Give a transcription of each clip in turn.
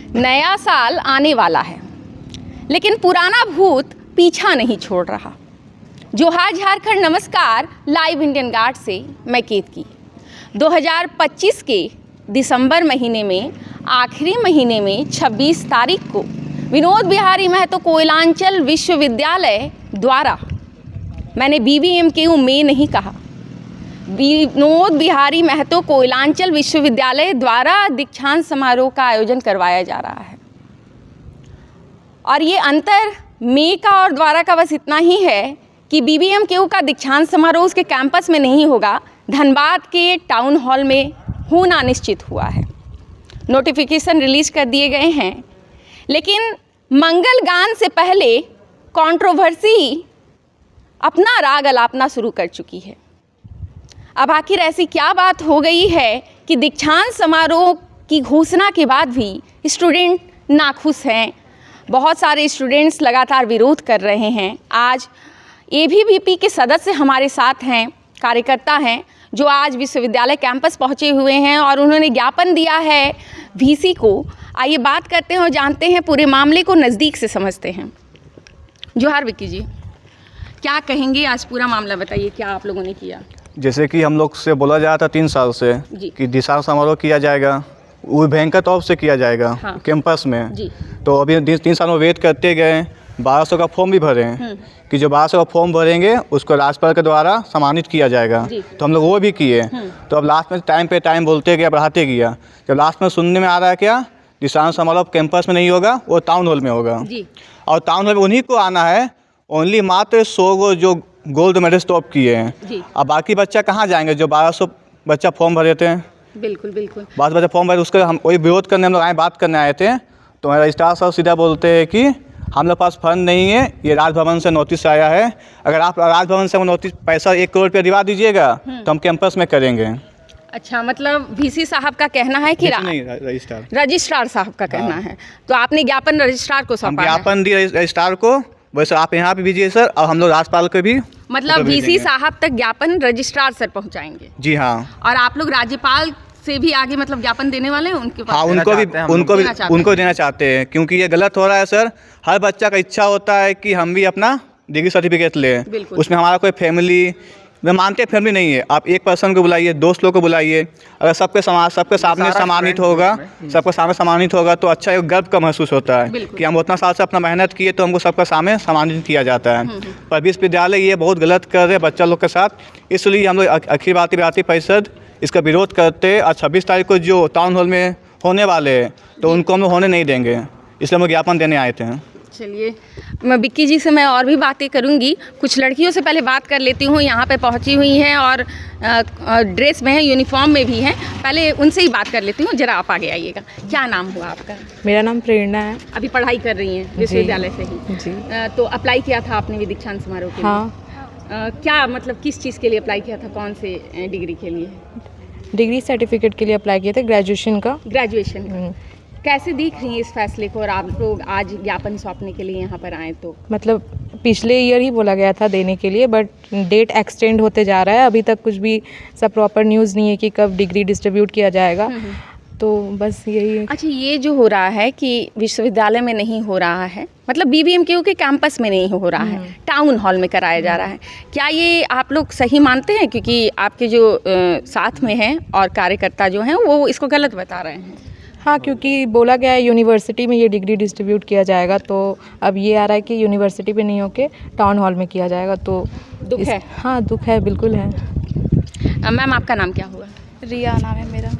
नया साल आने वाला है, लेकिन पुराना भूत पीछा नहीं छोड़ रहा। जोहार झारखंड, नमस्कार। लाइव इंडियन गार्ड से मैं केतकी। 2025 के दिसंबर महीने में, आखिरी महीने में 26 तारीख को विनोद बिहारी महतो कोयलांचल विश्वविद्यालय द्वारा, मैंने BBMKU में नहीं कहा, विनोद बिहारी महतो कोयलांचल विश्वविद्यालय द्वारा दीक्षांत समारोह का आयोजन करवाया जा रहा है। और ये अंतर में का और द्वारा का बस इतना ही है कि BBMKU का दीक्षांत समारोह उसके कैंपस में नहीं होगा, धनबाद के टाउन हॉल में होना निश्चित हुआ है। नोटिफिकेशन रिलीज कर दिए गए हैं, लेकिन मंगल गान से पहले कंट्रोवर्सी अपना राग अलापना शुरू कर चुकी है। अब आखिर ऐसी क्या बात हो गई है कि दीक्षांत समारोह की घोषणा के बाद भी स्टूडेंट नाखुश हैं। बहुत सारे स्टूडेंट्स लगातार विरोध कर रहे हैं। आज ABVP के सदस्य हमारे साथ हैं, कार्यकर्ता हैं, जो आज विश्वविद्यालय कैंपस पहुंचे हुए हैं और उन्होंने ज्ञापन दिया है VC को। आइए बात करते हैं और जानते हैं, पूरे मामले को नज़दीक से समझते हैं। जोहार विक्की जी, क्या कहेंगे? आज पूरा मामला बताइए, क्या आप लोगों ने किया? जैसे कि हम लोग से बोला जा रहा था 3 साल से कि दीक्षांत समारोह किया जाएगा, वो बैंक के तौर से किया जाएगा। हाँ। कैंपस में जी। तो अभी 3 साल में वेट करते गए, 1200 का फॉर्म भी भरे कि जो 1200 का फॉर्म भरेंगे उसको राज्यपाल के द्वारा सम्मानित किया जाएगा। तो हम लोग वो भी किए। तो अब लास्ट में टाइम पे टाइम बोलते गया, बढ़ाते गया। जब लास्ट में सुनने में आ रहा है क्या, दीक्षांत समारोह कैंपस में नहीं होगा, वो टाउन हॉल में होगा। और टाउन हॉल में उन्हीं को आना है, ओनली मात्र 100 गो जो गोल्ड मेडल टॉप किए हैं। अब बाकी बच्चा कहाँ जाएंगे? जो 1200 बच्चा फॉर्म भरे थे। बिल्कुल बिल्कुल। बाद बच्चा फॉर्म भरे, उसका हम वही विरोध करने हम लोग आए, बात करने आए थे। तो हमारा रजिस्ट्रार साहब सीधा बोलते हैं कि हम लोग पास फंड नहीं है, ये राजभवन से नोटिस आया है, अगर आप राजभवन से वो नोटिस पैसा 1 करोड़ रुपया दिवा दीजिएगा तो हम कैंपस में करेंगे। अच्छा, मतलब VC साहब का कहना है कि रजिस्ट्रार साहब का कहना है। तो आपने ज्ञापन रजिस्ट्रार को सौंपा? ज्ञापन दिया रजिस्ट्रार को, वैसे आप यहाँ पे भेजिए सर, और हम लोग राज्यपाल को भी, मतलब VC साहब तक ज्ञापन रजिस्ट्रार सर पहुँचाएंगे? जी हाँ। और आप लोग राज्यपाल से भी आगे मतलब ज्ञापन देने वाले हैं उनके पास? हाँ, उनको देना चाहते हैं, क्योंकि ये गलत हो रहा है सर। हर बच्चा का इच्छा होता है कि हम भी अपना डिग्री सर्टिफिकेट लें, उसमें हमारा कोई फैमिली, मैं मानते हैं फैमिली नहीं है। आप एक पर्सन को बुलाइए, दोस्त लोग को बुलाइए, अगर सबके सामने सम्मानित होगा, सबके सामने सम्मानित होगा तो अच्छा एक गर्व का महसूस होता है कि हम उतना साल से अपना मेहनत किए तो हमको सबके सामने सम्मानित किया जाता है। पर विश्वविद्यालय ये बहुत गलत कर रहे हैं बच्चा लोग के साथ, इसलिए हम लोग अखिल भारतीय विद्यार्थी परिषद इसका विरोध करते। और 26 तारीख को जो टाउन हॉल में होने वाले हैं तो उनको हम लोग होने नहीं देंगे, इसलिए हम लोग ज्ञापन देने आए थे। चलिए, मैं विक्की जी से मैं और भी बातें करूंगी। कुछ लड़कियों से पहले बात कर लेती हूँ, यहाँ पे पहुँची हुई हैं और ड्रेस में हैं, यूनिफॉर्म में भी हैं। पहले उनसे ही बात कर लेती हूँ, जरा आप आगे आइएगा। क्या नाम हुआ आपका? मेरा नाम प्रेरणा है। अभी पढ़ाई कर रही हैं विश्वविद्यालय से ही? जी। तो अप्लाई किया था आपने भी दीक्षांत समारोह के लिए? हाँ। क्या मतलब किस चीज़ के लिए अप्लाई किया था, कौन से डिग्री के लिए? डिग्री सर्टिफिकेट के लिए अप्लाई किया था, ग्रेजुएशन का। ग्रेजुएशन। कैसे देख रही हैं इस फैसले को, और आप लोग आज ज्ञापन सौंपने के लिए यहाँ पर आए? तो मतलब पिछले ईयर ही बोला गया था देने के लिए, बट डेट एक्सटेंड होते जा रहा है। अभी तक कुछ भी सब प्रॉपर न्यूज़ नहीं है कि कब डिग्री डिस्ट्रीब्यूट किया जाएगा। तो बस यही। अच्छा, ये जो हो रहा है कि विश्वविद्यालय में नहीं हो रहा है, मतलब BBMKU के कैंपस में नहीं हो रहा है, टाउन हॉल में कराया जा रहा है, क्या ये आप लोग सही मानते हैं? क्योंकि आपके जो साथ में हैं और कार्यकर्ता जो हैं वो इसको गलत बता रहे हैं। हाँ, क्योंकि बोला गया है यूनिवर्सिटी में ये डिग्री डिस्ट्रीब्यूट किया जाएगा, तो अब ये आ रहा है कि यूनिवर्सिटी पे नहीं होके टाउन हॉल में किया जाएगा, तो दुख है। हाँ, दुख है, बिल्कुल है। मैम, आपका नाम क्या हुआ? रिया नाम है मेरा।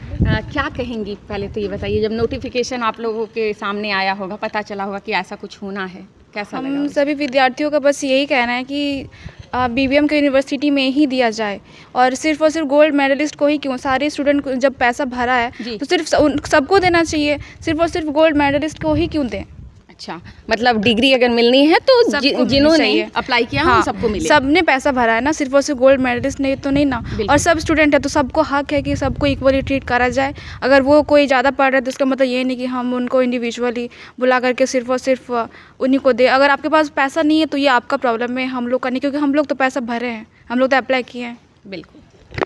क्या कहेंगी, पहले तो ये बताइए, जब नोटिफिकेशन आप लोगों के सामने आया होगा, पता चला होगा कि ऐसा कुछ होना है, कैसा लगा? हम सभी विद्यार्थियों का बस यही कहना है कि BBM के यूनिवर्सिटी में ही दिया जाए, और सिर्फ गोल्ड मेडलिस्ट को ही क्यों, सारे स्टूडेंट को जब पैसा भरा है तो सिर्फ सबको देना चाहिए, सिर्फ और सिर्फ गोल्ड मेडलिस्ट को ही क्यों दें? अच्छा, मतलब डिग्री अगर मिलनी है तो जिन्होंने अप्लाई किया हाँ, सबको मिले। सबने पैसा भरा है ना, सिर्फ और सिर्फ गोल्ड मेडलिस्ट नहीं तो नहीं ना। और सब स्टूडेंट है तो सबको हक है कि सबको इक्वली ट्रीट करा जाए। अगर वो कोई ज़्यादा पढ़ रहा है तो इसका मतलब ये नहीं कि हम उनको इंडिविजुअली बुला करके सिर्फ और सिर्फ उन्हीं को दे। अगर आपके पास पैसा नहीं है तो ये आपका प्रॉब्लम है, हम लोग का नहीं, क्योंकि हम लोग तो पैसा भरे हैं, हम लोग तो अप्लाई किए हैं। बिल्कुल।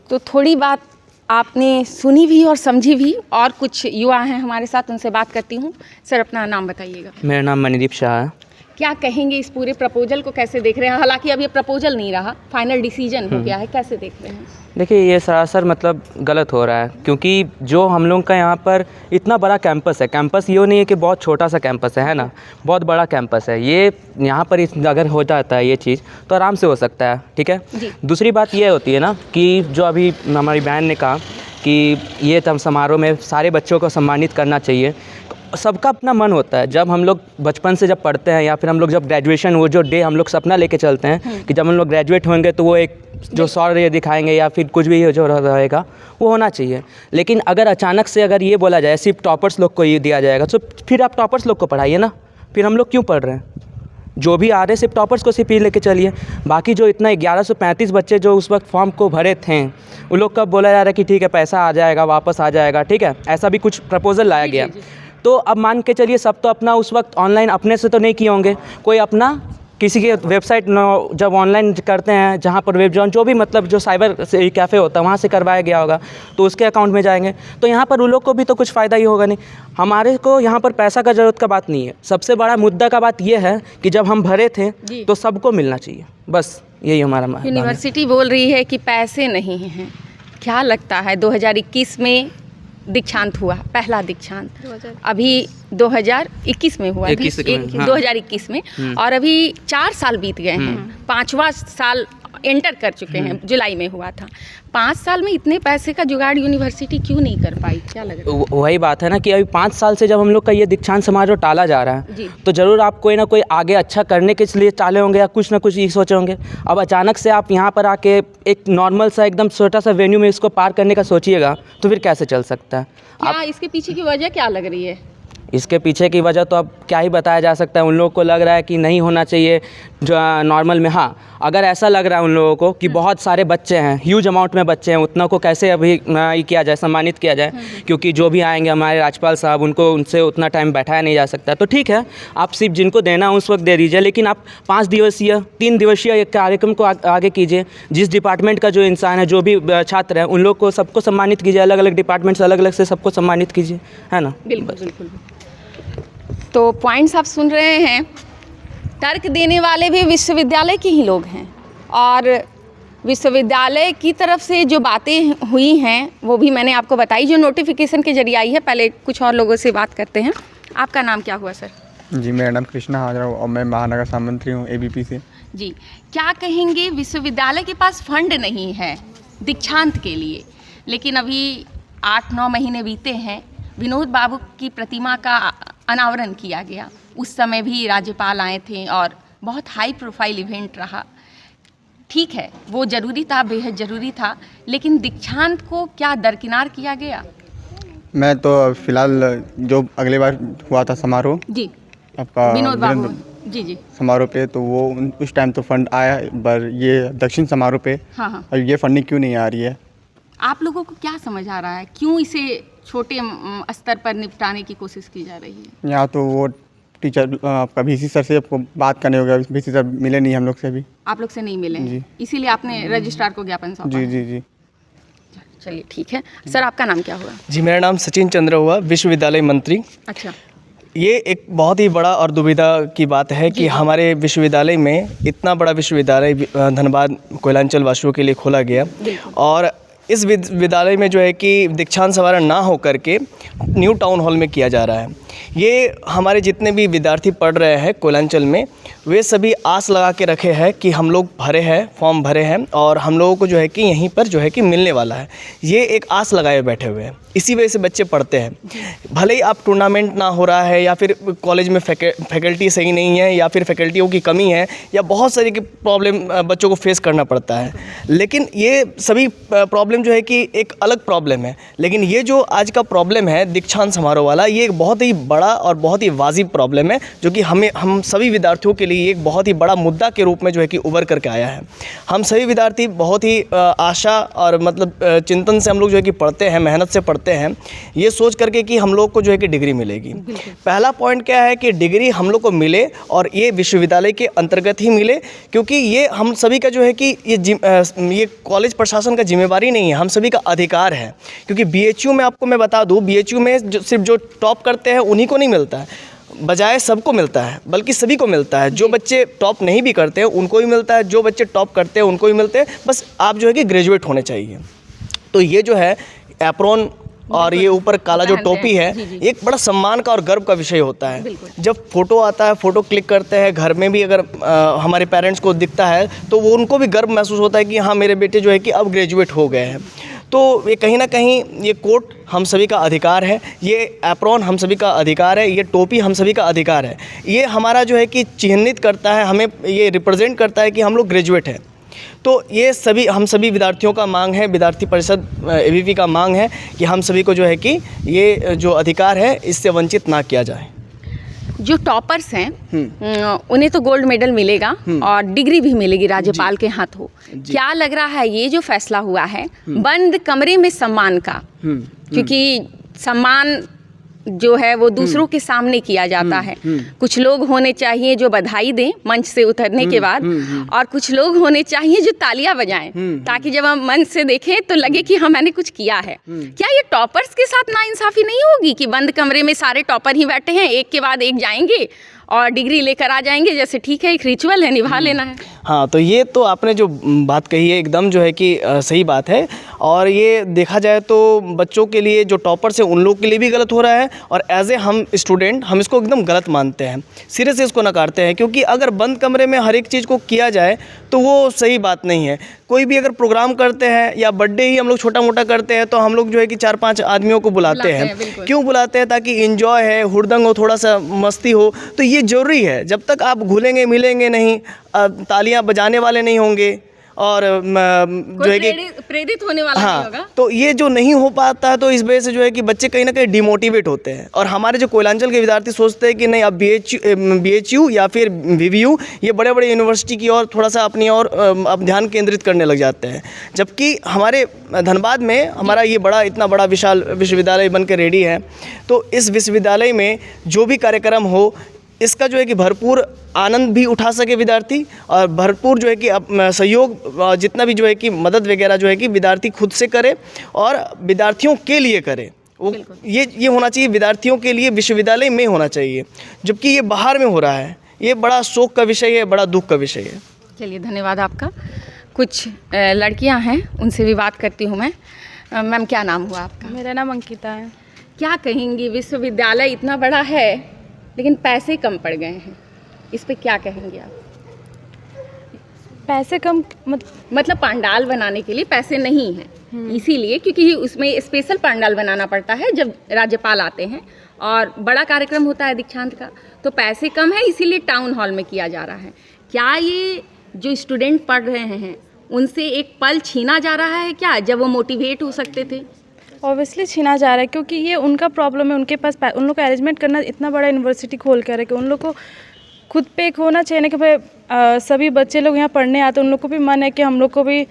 तो थोड़ी बात आपने सुनी भी और समझी भी, और कुछ युवा हैं हमारे साथ, उनसे बात करती हूँ। सर अपना नाम बताइएगा। मेरा नाम मणिदीप शाह है। क्या कहेंगे इस पूरे प्रपोजल को, कैसे देख रहे हैं? हालांकि अब ये प्रपोजल नहीं रहा, फाइनल डिसीजन हो गया है, कैसे देख रहे हैं? देखिए ये सरासर मतलब गलत हो रहा है, क्योंकि जो हम लोग का यहाँ पर इतना बड़ा कैंपस है, कैंपस ये नहीं है कि बहुत छोटा सा कैंपस है ना, बहुत बड़ा कैंपस है। ये यहाँ पर अगर हो जाता है ये चीज़ तो आराम से हो सकता है, ठीक है। दूसरी बात ये होती है ना कि जो अभी हमारी बहन ने कहा कि ये समारोह में सारे बच्चों को सम्मानित करना चाहिए। सबका अपना मन होता है। जब हम लोग बचपन से जब पढ़ते हैं या फिर हम लोग जब ग्रेजुएशन, वो जो डे हम लोग सपना लेके चलते हैं कि जब हम लोग ग्रेजुएट होंगे तो वो एक जो शौर्य दिखाएंगे या फिर कुछ भी जो रहेगा वो होना चाहिए। लेकिन अगर अचानक से अगर ये बोला जाए सिर्फ टॉपर्स लोग को ये दिया जाएगा, तो फिर आप टॉपर्स लोग को पढ़ाइए ना, फिर हम लोग क्यों पढ़ रहे हैं? जो भी आ रहे सिर्फ टॉपर्स को सिर्फ ही लेके चलिए। बाकी जो इतना 1135 बच्चे जो उस वक्त फॉर्म को भरे थे, उन लोग का बोला जा रहा है कि ठीक है पैसा आ जाएगा, वापस आ जाएगा, ठीक है, ऐसा भी कुछ प्रपोजल लाया गया। तो अब मान के चलिए सब तो अपना उस वक्त ऑनलाइन अपने से तो नहीं किए होंगे, कोई अपना किसी के वेबसाइट जब ऑनलाइन करते हैं जहाँ पर वेब जो भी मतलब जो साइबर कैफ़े होता है वहाँ से करवाया गया होगा, तो उसके अकाउंट में जाएंगे। तो यहाँ पर उन लोग को भी तो कुछ फ़ायदा ही होगा नहीं। हमारे को यहाँ पर पैसा का ज़रूरत का बात नहीं है, सबसे बड़ा मुद्दा का बात ये है कि जब हम भरे थे तो सबको मिलना चाहिए, बस यही हमारा। यूनिवर्सिटी बोल रही है कि पैसे नहीं हैं। क्या लगता है 2021 में दीक्षांत हुआ, पहला दीक्षांत अभी 2021 में हुआ, 2021 में, और अभी 4 साल बीत गए हैं, 5वां साल एंटर कर चुके हैं, जुलाई में हुआ था। 5 साल में इतने पैसे का जुगाड़ यूनिवर्सिटी क्यों नहीं कर पाई? क्या लग रहा है? वही बात है ना कि अभी 5 साल से जब हम लोग का ये दीक्षांत समारोह टाला जा रहा है तो ज़रूर आप कोई ना कोई आगे अच्छा करने के लिए टाले होंगे या कुछ ना कुछ ये सोचे होंगे। अब अचानक से आप यहाँ पर आके एक नॉर्मल सा एकदम छोटा सा वेन्यू में इसको पार करने का सोचिएगा तो फिर कैसे चल सकता है? क्या इसके पीछे की वजह क्या लग रही है? इसके पीछे की वजह तो अब क्या ही बताया जा सकता है। उन लोगों को लग रहा है कि नहीं होना चाहिए जो नॉर्मल में। हाँ, अगर ऐसा लग रहा है उन लोगों को कि बहुत सारे बच्चे हैं, ह्यूज अमाउंट में बच्चे हैं, उतना को कैसे अभी किया जाए, सम्मानित किया जाए, क्योंकि जो भी आएंगे हमारे राज्यपाल साहब, उनको उनसे उतना टाइम बैठाया नहीं जा सकता। तो ठीक है, आप सिर्फ जिनको देना उस वक्त दे दीजिए, लेकिन आप 5 दिवसीय 3 दिवसीय कार्यक्रम को आगे कीजिए। जिस डिपार्टमेंट का जो इंसान है, जो भी छात्र है, उन लोग को सबको सम्मानित कीजिए, अलग अलग डिपार्टमेंट से अलग अलग से सबको सम्मानित कीजिए, है ना। बिल्कुल बिल्कुल। तो पॉइंट्स आप सुन रहे हैं, तर्क देने वाले भी विश्वविद्यालय के ही लोग हैं, और विश्वविद्यालय की तरफ से जो बातें हुई हैं वो भी मैंने आपको बताई, जो नोटिफिकेशन के जरिए आई है। पहले कुछ और लोगों से बात करते हैं। आपका नाम क्या हुआ सर? जी, मेरा नाम कृष्णा हाजरा और मैं महानगर सामंत्री हूँ ABP से। जी, क्या कहेंगे? विश्वविद्यालय के पास फंड नहीं है दीक्षांत के लिए, लेकिन अभी 8-9 महीने बीते हैं, विनोद बाबू की प्रतिमा का अनावरण किया गया। उस समय भी राज्यपाल आए थे और बहुत हाई प्रोफाइल इवेंट रहा। ठीक है, वो ज़रूरी था, बेहद ज़रूरी था, लेकिन दीक्षांत को क्या दरकिनार किया गया? मैं तो फ़िलहाल जो अगले बार हुआ था समारोह जी आपका विनोद बाबू जी समारोह पे, तो वो उस टाइम तो फंड आया, पर ये दक्षिण समारोह पे हाँ, और ये फंडिंग क्यों नहीं आ रही है? आप लोगों को क्या समझ आ रहा है, क्यों इसे छोटे स्तर पर निपटाने की कोशिश की जा रही है? यहाँ तो वो टीचर आपका VC सर से आपको बात करने होगा, VC सर मिले नहीं हम लोग से अभी। आप लोग से नहीं मिले जी, इसीलिए आपने रजिस्ट्रार को ज्ञापन सौंपा? जी। चलिए ठीक है। सर आपका नाम क्या हुआ? जी, मेरा नाम सचिन चंद्र हुआ, विश्वविद्यालय मंत्री। अच्छा, ये एक बहुत ही बड़ा और दुविधा की बात है कि हमारे विश्वविद्यालय में, इतना बड़ा विश्वविद्यालय धनबाद कोयलांचल वासियों के लिए खोला गया, और इस विद्यालय में जो है कि दीक्षांत समारोह ना हो करके न्यू टाउन हॉल में किया जा रहा है। ये हमारे जितने भी विद्यार्थी पढ़ रहे हैं कोयलांचल में, वे सभी आस लगा के रखे हैं कि हम लोग भरे हैं, फॉर्म भरे हैं और हम लोगों को जो है कि यहीं पर जो है कि मिलने वाला है। ये एक आस लगाए बैठे हुए हैं, इसी वजह से बच्चे पढ़ते हैं। भले ही आप टूर्नामेंट ना हो रहा है, या फिर कॉलेज में फैकल्टी सही नहीं है, या फिर फैकल्टियों की कमी है, या बहुत सारी की प्रॉब्लम बच्चों को फेस करना पड़ता है, लेकिन ये सभी प्रॉब्लम जो है कि एक अलग प्रॉब्लम है। लेकिन ये जो आज का प्रॉब्लम है दीक्षांत समारोह वाला, ये एक बहुत ही बड़ा और बहुत ही वाजिब प्रॉब्लम है, जो कि हम सभी विद्यार्थियों के लिए एक बहुत ही बड़ा मुद्दा के रूप में जो है कि उभर करके आया है। हम सभी विद्यार्थी बहुत ही आशा और मतलब चिंतन से हम लोग जो है कि पढ़ते हैं, मेहनत से पढ़ते हैं, ये सोच करके कि हम लोग को जो है कि डिग्री मिलेगी। पहला पॉइंट क्या है कि डिग्री हम लोग को मिले और ये विश्वविद्यालय के अंतर्गत ही मिले, क्योंकि ये हम सभी का जो है कि ये कॉलेज प्रशासन का जिम्मेवारी नहीं है, हम सभी का अधिकार है। क्योंकि बीएचयू में आपको मैं बता दूं, बीएचयू में सिर्फ जो टॉप करते हैं उन्हीं को नहीं मिलता है, बजाय सबको मिलता है, बल्कि सभी को मिलता है। जो बच्चे टॉप नहीं भी करते हैं उनको भी मिलता है, जो बच्चे टॉप करते हैं उनको भी मिलते हैं, बस आप जो है कि ग्रेजुएट होने चाहिए। तो ये जो है एप्रॉन और ये ऊपर काला जो टोपी है, एक बड़ा सम्मान का और गर्व का विषय होता है। जब फोटो आता है, फ़ोटो क्लिक करते हैं, घर में भी अगर हमारे पेरेंट्स को दिखता है तो वो उनको भी गर्व महसूस होता है कि हाँ मेरे बेटे जो है कि अब ग्रेजुएट हो गए हैं। तो ये कहीं ना कहीं ये कोट हम सभी का अधिकार है, ये एप्रॉन हम सभी का अधिकार है, ये टोपी हम सभी का अधिकार है। ये हमारा जो है कि चिन्हित करता है, हमें ये रिप्रेजेंट करता है कि हम लोग ग्रेजुएट हैं। तो ये सभी हम सभी विद्यार्थियों का मांग है, विद्यार्थी परिषद एबीवी का मांग है कि हम सभी को जो है कि ये जो अधिकार है इससे वंचित ना किया जाए। जो टॉपर्स हैं उन्हें तो गोल्ड मेडल मिलेगा और डिग्री भी मिलेगी राज्यपाल के हाथों। क्या लग रहा है ये जो फैसला हुआ है बंद कमरे में सम्मान का, क्योंकि सम्मान जो है वो दूसरों के सामने किया जाता है। कुछ लोग होने चाहिए जो बधाई दें मंच से उतरने के बाद, और कुछ लोग होने चाहिए जो तालियां बजाएं, ताकि जब हम मंच से देखें तो लगे कि हाँ मैंने कुछ किया है। क्या ये टॉपर्स के साथ नाइंसाफी नहीं होगी कि बंद कमरे में सारे टॉपर ही बैठे हैं, एक के बाद एक जाएंगे और डिग्री लेकर आ जाएंगे, जैसे ठीक है एक रिचुअल है निभा लेना है। हाँ, तो ये तो आपने जो बात कही है एकदम जो है कि सही बात है, और ये देखा जाए तो बच्चों के लिए जो टॉपर्स हैं उन लोग के लिए भी गलत हो रहा है, और एज ए हम स्टूडेंट हम इसको एकदम गलत मानते हैं, सिरे से इसको नकारते हैं। क्योंकि अगर बंद कमरे में हर एक चीज़ को किया जाए तो वो सही बात नहीं है। कोई भी अगर प्रोग्राम करते हैं या बर्थडे ही हम लोग छोटा मोटा करते हैं तो हम लोग जो है कि 4-5 आदमियों को बुलाते हैं। क्यों बुलाते हैं? ताकि इंजॉय है, हुड़दंग हो, थोड़ा सा मस्ती हो। तो ये ज़रूरी है। जब तक आप घुलेंगे मिलेंगे नहीं, तालियां बजाने वाले नहीं होंगे और जो है कि प्रेरित होने वाला नहीं होगा, तो ये जो नहीं हो पाता है, तो इस वजह से जो है कि बच्चे कहीं ना कहीं डिमोटिवेट होते हैं। और हमारे जो कोयलांचल के विद्यार्थी सोचते हैं कि नहीं अब बीएचयू या फिर वीवीयू ये बड़े बड़े यूनिवर्सिटी की और थोड़ा सा अपनी और अब ध्यान केंद्रित करने लग जाते हैं। जबकि हमारे धनबाद में हमारा ये बड़ा इतना बड़ा विशाल विश्वविद्यालय बन के रेडी है। तो इस विश्वविद्यालय में जो भी कार्यक्रम हो इसका जो है कि भरपूर आनंद भी उठा सके विद्यार्थी, और भरपूर जो है कि सहयोग जितना भी जो है कि मदद वगैरह जो है कि विद्यार्थी खुद से करे और विद्यार्थियों के लिए करे। वो ये होना चाहिए, विद्यार्थियों के लिए विश्वविद्यालय में होना चाहिए, जबकि ये बाहर में हो रहा है। ये बड़ा शोक का विषय है, बड़ा दुख का विषय है। चलिए धन्यवाद आपका। कुछ लड़कियां हैं उनसे भी बात करती हूँ मैं। मैम क्या नाम हुआ आपका? मेरा नाम अंकिता है। क्या कहेंगी, विश्वविद्यालय इतना बड़ा है लेकिन पैसे कम पड़ गए हैं, इस पे क्या कहेंगे आप? पैसे कम मतलब पंडाल बनाने के लिए पैसे नहीं हैं, इसीलिए क्योंकि उसमें स्पेशल पंडाल बनाना पड़ता है जब राज्यपाल आते हैं और बड़ा कार्यक्रम होता है दीक्षांत का, तो पैसे कम है इसीलिए टाउन हॉल में किया जा रहा है। क्या ये जो स्टूडेंट पढ़ रहे हैं उनसे एक पल छीना जा रहा है क्या, जब वो मोटिवेट हो सकते थे? ऑब्वियसली छीना जा रहा है, क्योंकि ये उनका प्रॉब्लम है। उनके पास उन लोग को अरेंजमेंट करना, इतना बड़ा यूनिवर्सिटी खोल कर रखे, उन लोग को खुद पे एक होना चाहिए ना कि भाई सभी बच्चे लोग यहाँ पढ़ने आते, उन लोग को भी मन है कि हम लोग को भी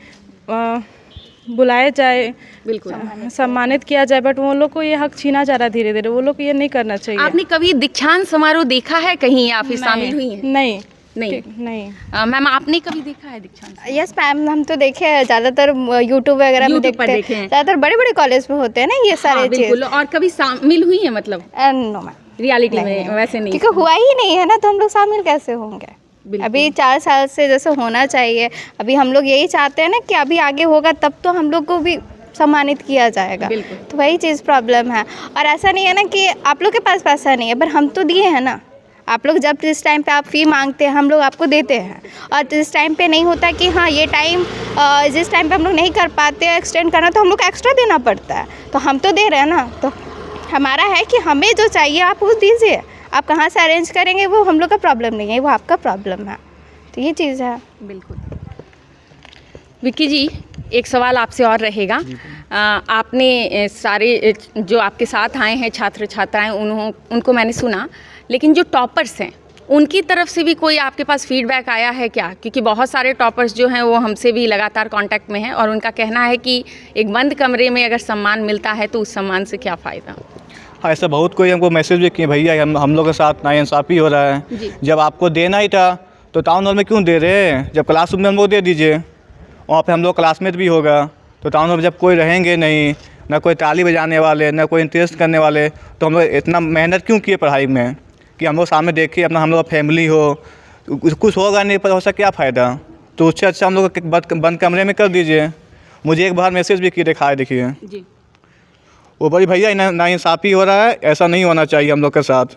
बुलाया जाए, बिल्कुल सम्मानित किया जाए, बट वो लोग को ये हक छीना जा रहा है धीरे धीरे। वो लोग को ये नहीं करना चाहिए। आपने कभी दीक्षांत समारोह देखा है कहीं या फिर शामिल हुई हैं? नहीं। मैम आपने कभी देखा है दीक्षांत? यस मैम, हम तो देखे हैं, ज़्यादातर यूट्यूब वगैरह में देखते हैं, ज़्यादातर बड़े बड़े कॉलेज में होते हैं ना ये सारे चीज़। और कभी शामिल हुई है मतलब? नो मैम, रियलिटी में वैसे नहीं, क्योंकि हुआ ही नहीं है ना, तो हम लोग शामिल कैसे होंगे? अभी 4 साल से जैसे होना चाहिए, अभी हम लोग यही चाहते हैं ना कि अभी आगे होगा तब तो हम लोग को भी सम्मानित किया जाएगा। तो वही चीज़ प्रॉब्लम है। और ऐसा नहीं है ना कि आप लोग के पास पैसा नहीं है, पर हम तो दिए हैं ना। आप लोग जब जिस टाइम पे आप फ़ी मांगते हैं हम लोग आपको देते हैं, और जिस टाइम पे नहीं होता कि हाँ ये टाइम जिस टाइम पे हम लोग नहीं कर पाते एक्सटेंड करना, तो हम लोग को एक्स्ट्रा देना पड़ता है। तो हम तो दे रहे हैं ना, तो हमारा है कि हमें जो चाहिए आप वो दीजिए। आप कहाँ से अरेंज करेंगे वो हम लोग का प्रॉब्लम नहीं है, वो आपका प्रॉब्लम है। तो ये चीज़ है। बिल्कुल। विक्की जी, एक सवाल आपसे और रहेगा। आपने सारे जो आपके साथ आए हैं छात्र छात्राएं उनको मैंने सुना, लेकिन जो टॉपर्स हैं उनकी तरफ से भी कोई आपके पास फीडबैक आया है क्या? क्योंकि बहुत सारे टॉपर्स जो हैं वो हमसे भी लगातार कांटेक्ट में हैं और उनका कहना है कि एक बंद कमरे में अगर सम्मान मिलता है तो उस सम्मान से क्या फ़ायदा। हाँ, ऐसा बहुत कोई हमको मैसेज भी किए, भैया हम लोग के साथ नाइंसाफ़ी हो रहा है, जब आपको देना ही था तो टाउन हॉल में क्यों दे रहे हैं, जब क्लासरूम में हम लोग दे दीजिए, वहाँ पे हम लोग क्लासमेट भी होगा। तो टाउन हॉल में जब कोई रहेंगे नहीं, ना कोई ताली बजाने वाले, ना कोई इंटरेस्ट करने वाले, तो हम लोग इतना मेहनत क्यों किए पढ़ाई में कि हम लोग सामने देखिए अपना हम लोग फैमिली हो, कुछ होगा नहीं पर उसका क्या फ़ायदा। तो उससे अच्छा हम लोग बंद कमरे में कर दीजिए। मुझे एक बार मैसेज भी किए, दिखाए देखिए जी, वो बड़ी भैया नाइंसाफ़ी हो रहा है, ऐसा नहीं होना चाहिए हम लोग के साथ।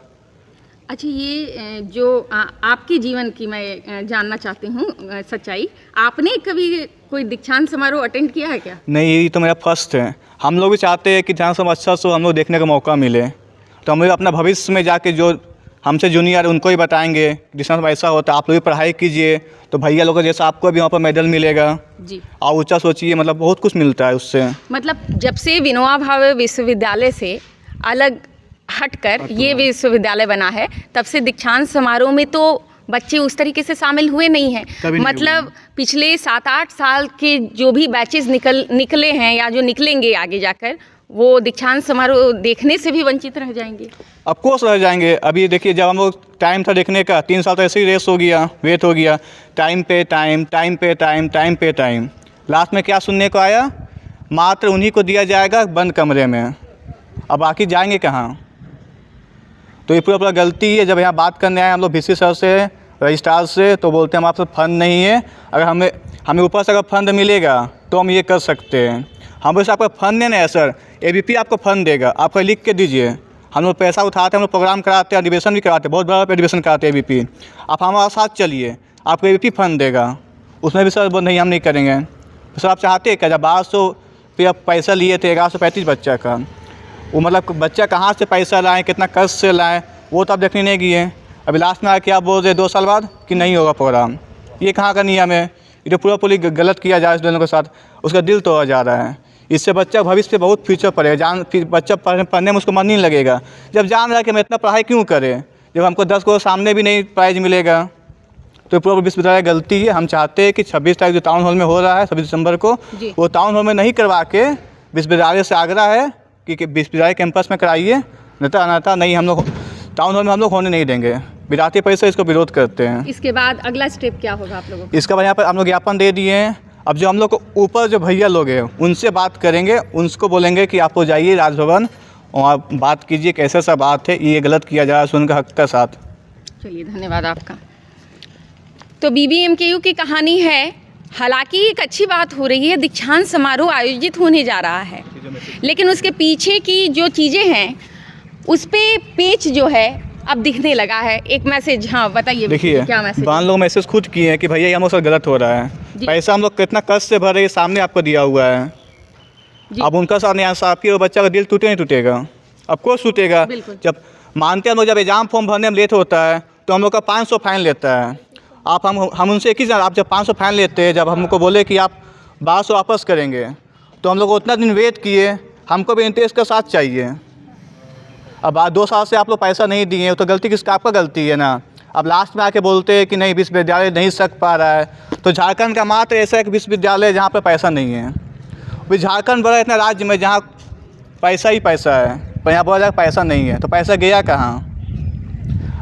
अच्छा, ये जो आपके जीवन की मैं जानना चाहती हूँ सच्चाई, आपने कभी कोई दीक्षांत समारोह अटेंड किया है क्या? नहीं, ये तो मेरा फर्स्ट है। हम लोग भी चाहते हैं कि जहाँ से अच्छा से हम लोग देखने का मौका मिले, तो हम लोग अपना भविष्य में जाके जो हमसे जूनियर उनको ही बताएंगे जिसमें ऐसा होता है, आप लोग भी पढ़ाई कीजिए तो भैया लोगों जैसा आपको भी वहाँ पर मेडल मिलेगा जी, और ऊँचा सोचिए, मतलब बहुत कुछ मिलता है उससे। मतलब जब से विनोबा भावे विश्वविद्यालय से अलग हटकर ये विश्वविद्यालय बना है, तब से दीक्षांत समारोह में तो बच्चे उस तरीके से शामिल हुए नहीं हैं। मतलब पिछले 7-8 साल के जो भी बैचेस निकले हैं या जो निकलेंगे आगे जाकर, वो दीक्षांत समारोह देखने से भी वंचित रह जाएंगे। ऑफ कोर्स रह जाएंगे। अभी देखिए, जब हम लोग टाइम था देखने का, 3 साल तो ऐसे ही रेस हो गया, वेट हो गया, टाइम पे टाइम, टाइम पे टाइम, टाइम पे टाइम। लास्ट में क्या सुनने को आया, मात्र उन्हीं को दिया जाएगा बंद कमरे में, अब बाकी जाएंगे कहाँ। तो ये पूरा गलती है। जब यहाँ बात करने आए हम लोग VC सर से, रजिस्ट्रार से, तो बोलते हैं हमारे पास फंड नहीं है, अगर हमें ऊपर से अगर फंड मिलेगा तो हम ये कर सकते हैं। हम वैसे आपका फंड नहीं है सर, ABP आपको फंड देगा, आपको लिख के दीजिए। हम लोग पैसा उठाते हैं, हम लोग प्रोग्राम कराते हैं, अधिवेशन भी कराते हैं, बहुत बड़ा अधिवेशन कराते हैं ABP। आप हमारे साथ चलिए, आपको ABP फंड देगा। उसमें भी सर नहीं, हम नहीं करेंगे। सर आप चाहते हैं क्या, जब 1200 पे आप पैसा लिए थे 1135 बच्चा का, वो मतलब बच्चा कहाँ से पैसा लाएँ, कितना कर्ज से लाएँ, वो तो आप देखने नहीं गए। अभी लास्ट में आके आप बोल रहे 2 साल बाद कि नहीं होगा प्रोग्राम। ये कहाँ का नियम है? ये तो पूरा गलत किया जा रहा है स्टूडेंटों के साथ, उसका दिल तोड़ा जा रहा है। इससे बच्चा भविष्य पे बहुत फ्यूचर पड़ेगा, फिर बच्चा पढ़ने में उसको मन नहीं लगेगा। जब जान रहा है कि मैं इतना पढ़ाई क्यों करें, जब हमको 10 को सामने भी नहीं प्राइज़ मिलेगा, तो पूरा विश्वविद्यालय गलती है। हम चाहते हैं कि 26 तारीख जो टाउन हॉल में हो रहा है 26 दिसंबर को, वो टाउन हॉल में नहीं करवा के विश्वविद्यालय से आग्रह है कि विश्वविद्यालय कैंपस में कराइए, अन्यथा नहीं, हम लोग टाउन हॉल में हम लोग होने नहीं देंगे। विद्यार्थी परिषद इसको विरोध करते हैं। इसके बाद अगला स्टेप क्या होगा आप लोगों का? इसका बाद यहाँ पर हम लोग ज्ञापन दे दिए हैं। अब जो हम लोग को ऊपर जो भैया लोग हैं उनसे बात करेंगे, उनको बोलेंगे कि आप लोग जाइए राजभवन, वहाँ बात कीजिए कैसे सा बात है, ये गलत किया जा रहा है सुन का हक के साथ। चलिए, धन्यवाद आपका। तो BBMKU की कहानी है। हालांकि एक अच्छी बात हो रही है, दीक्षांत समारोह आयोजित होने जा रहा है, लेकिन उसके पीछे की जो चीज़ें हैं उस पे पेच जो है अब दिखने लगा है। एक मैसेज, हाँ बताइए, देखिए क्या मैसेज? बान लोग मैसेज खुद किए हैं कि भैया ये हम लोग साथ गलत हो रहा है, पैसा हम लोग कितना कष्ट से भरे, सामने आपको दिया हुआ है। अब उनका साथ नहीं, आपकी और बच्चा का दिल टूटे नहीं टूटेगा, अब कोर्स टूटेगा। जब मानते हैं हम लोग, जब एग्जाम फॉर्म भरने में लेट होता है तो हम लोग का 500 फाइन लेता है। आप हम उनसे एक ही, आप जब 500 फाइन लेते हैं, जब हमको बोले कि आप 1200 वापस करेंगे, तो हम लोग उतना दिन वेट किए, हमको भी इंटरेस्ट के साथ चाहिए। अब 2 साल से आप लोग पैसा नहीं दिए, तो गलती किसका, आपका गलती है ना। अब लास्ट में आके बोलते हैं कि नहीं विश्वविद्यालय नहीं सक पा रहा है, तो झारखंड का मात्र ऐसा एक विश्वविद्यालय जहाँ पर पैसा नहीं है। भाई झारखंड बड़ा इतना राज्य में जहाँ पैसा ही पैसा है, पर यहाँ बोला जाए पैसा नहीं है, तो पैसा गया कहाँ।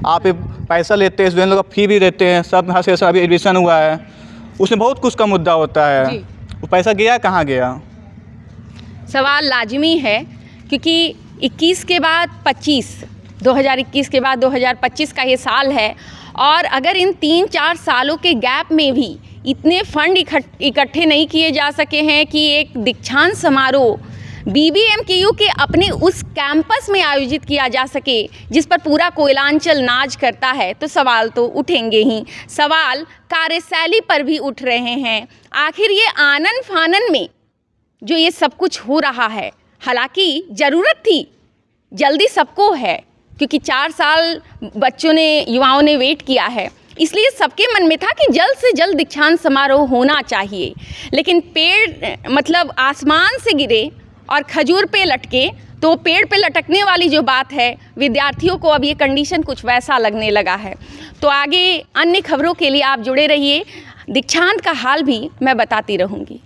आप पैसा लेते हैं, स्टूडेंट लोग का फी भी देते हैं, सब यहाँ से अभी एडमिशन हुआ है, उसमें बहुत कुछ का मुद्दा होता है, वो पैसा गया कहाँ गया। सवाल लाजमी है, क्योंकि 21 के बाद 25, 2021 के बाद 2025 का ये साल है, और अगर इन 3-4 सालों के गैप में भी इतने फंड इकट्ठे नहीं किए जा सके हैं कि एक दीक्षांत समारोह BBMKU के अपने उस कैंपस में आयोजित किया जा सके जिस पर पूरा कोयलांचल नाज करता है, तो सवाल तो उठेंगे ही। सवाल कार्यशैली पर भी उठ रहे हैं। आखिर ये आनन फानन में जो ये सब कुछ हो रहा है, हालांकि ज़रूरत थी, जल्दी सबको है, क्योंकि 4 साल बच्चों ने, युवाओं ने वेट किया है, इसलिए सबके मन में था कि जल्द से जल्द दीक्षांत समारोह होना चाहिए। लेकिन पेड़ मतलब आसमान से गिरे और खजूर पे लटके, तो पेड़ पे लटकने वाली जो बात है, विद्यार्थियों को अब ये कंडीशन कुछ वैसा लगने लगा है। तो आगे अन्य खबरों के लिए आप जुड़े रहिए, दीक्षांत का हाल भी मैं बताती रहूँगी।